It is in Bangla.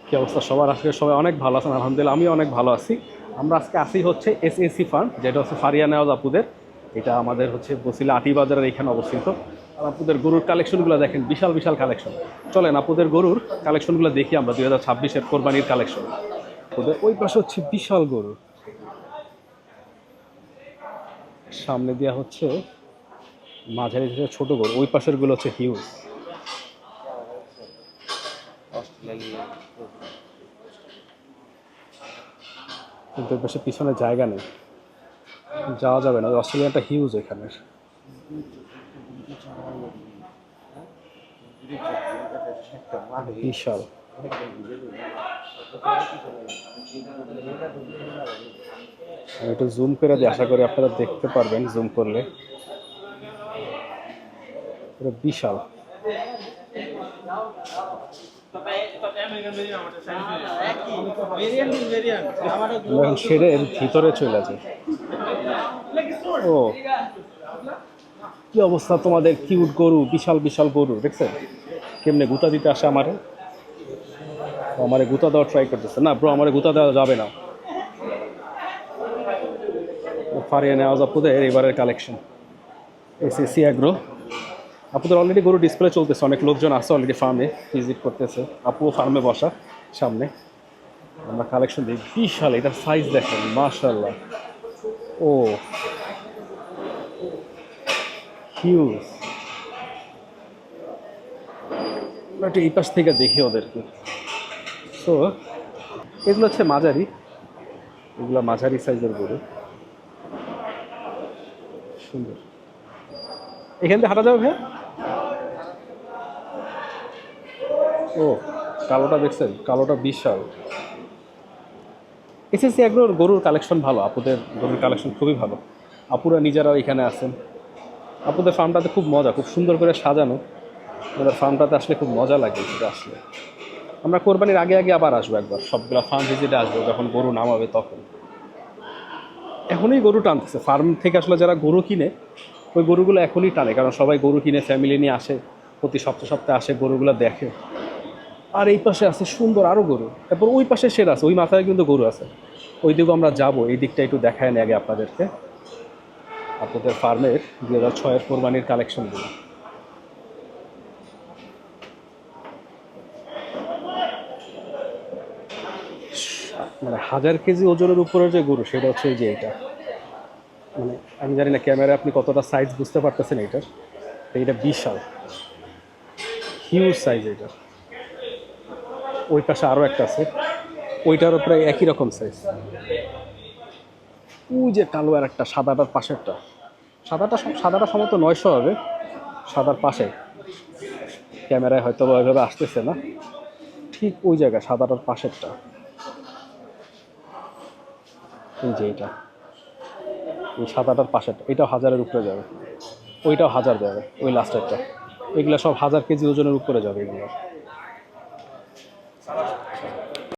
কি অবস্থা সবার? আজকে সবাই অনেক ভালো আছেন আলহামদুলিল্লাহ, আমি অনেক ভালো আছি। আমরা আজকে আসি হচ্ছে এসএসসি ফার্ম, যেটা হচ্ছে ফারিয়া নেওয়াজ আপুদের। এটা আমাদের হচ্ছে বসিলা আটি বাজারের এখানে অবস্থিত। আর আপুদের গরুর কালেকশনগুলো দেখেন, বিশাল বিশাল কালেকশন। চলেন আপুদের গরুর কালেকশনগুলো দেখি আমরা, 2026-এর কোরবানির কালেকশন। ওদের ওই পাশে হচ্ছে বিশাল গরু, সামনে দেওয়া হচ্ছে মাঝারি থেকে ছোট গরু, ওই পাশের গুলো হচ্ছে হিউজ। কিন্তু ওই পাশে পিছনে জায়গা নেই, যাওয়া যাবে না। ওই অস্ট্রেলিয়ানটা হিউজ এখানে, বিশাল। আমি একটু জুম করে দিই, আশা করি আপনারা দেখতে পারবেন জুম করলে। এটা বিশাল। এখন ছেড়ে এর ভিতরে চলে যায়। ও কি অবস্থা তোমাদের কিউট গরু, বিশাল বিশাল গরু দেখছেন কেমনে গুতা দিতে আসে আমারে। আমারে গুতা দেওয়ার ট্রাই করতেছে। না ব্রো, আমারে গুতা দেওয়া যাবে না। ফারিয়া নেওয়াজ আপুদের এবারের কালেকশন, এসএসসি অ্যাগ্রো। আপুদের অলরেডি গরু ডিসপ্লে চলতেছে, অনেক লোকজন আছে অলরেডি ফার্মে ভিজিট করতেছে। আপুও ফার্মে বসা সামনে। আমরা কালেকশন দিই, বিশাল। এটার সাইজ দেখেন মাশাআল্লাহ। ও হিউজ। একটু এই পাশ থেকে দেখি ওদেরকে। সো এগুলো হচ্ছে মাঝারি, এগুলো মাঝারি সাইজের গরু, সুন্দর। এখান থেকে হাঁটা যাবে ভাইয়া? ও কালোটা দেখছেন, কালোটা বিশাল। এসএসসি এগুলোর গরুর কালেকশন ভালো, আপুদের গরুর কালেকশন খুবই ভালো। আপুরা নিজেরাও এখানে আছেন। আপুদের ফার্মটাতে খুব মজা, খুব সুন্দর করে সাজানো। আমাদের ফার্মটাতে আসলে খুব মজা লাগে এটা আসলে। আমরা কোরবানির আগে আগে আবার আসবো একবার, সবগুলো ফার্ম ভিজিটে আসবো যখন গরু নামাবে তখন। এখনই গরু টানতেছে ফার্ম থেকে, আসলে যারা গরু কিনে ওই গরুগুলো এখনই টানে, কারণ সবাই গরু কিনে ফ্যামিলি নিয়ে আসে, প্রতি সপ্তাহে সপ্তাহে আসে, গরুগুলো দেখে। আর এই পাশে আছে সুন্দর আরও গরু, তারপর ওই পাশে সেরা আছে, ওই মাথায় কিন্তু গরু আছে। ওই দিকেও আমরা যাবো, এই দিকটা একটু দেখায় নিই আগে আপনাদেরকে, আপনাদের ফার্মের 2006-এর কোরবানির কালেকশনগুলো। মানে 1000 কেজি ওজনের উপরে যে গরু, সেটা হচ্ছে এই যে এটা। মানে আমি জানি না ক্যামেরায় আপনি কতটা সাইজ বুঝতে পারতেছেন এইটার। এইটা বিশাল হিউজ সাইজ এটা। ওই পাশে আরও একটা আছে, ওইটারও প্রায় একই রকম সাইজ। ওই যে কালো আর একটা, সাদাটার পাশেরটা। সাদাটা সম্ভবত 900 হবে, সাদার পাশে। ক্যামেরায় হয়তো ওইভাবে আসতেছে না, ঠিক ওই জায়গায় সাদাটার পাশেরটা। এই যে এটা, এই সাদাটার পাশেরটা, এটাও 1000-এর উপরে যাবে, ওইটাও 1000 যাবে, ওই লাস্টেরটা। এগুলো সব 1000 কেজি ওজনের উপরে যাবে এগুলো।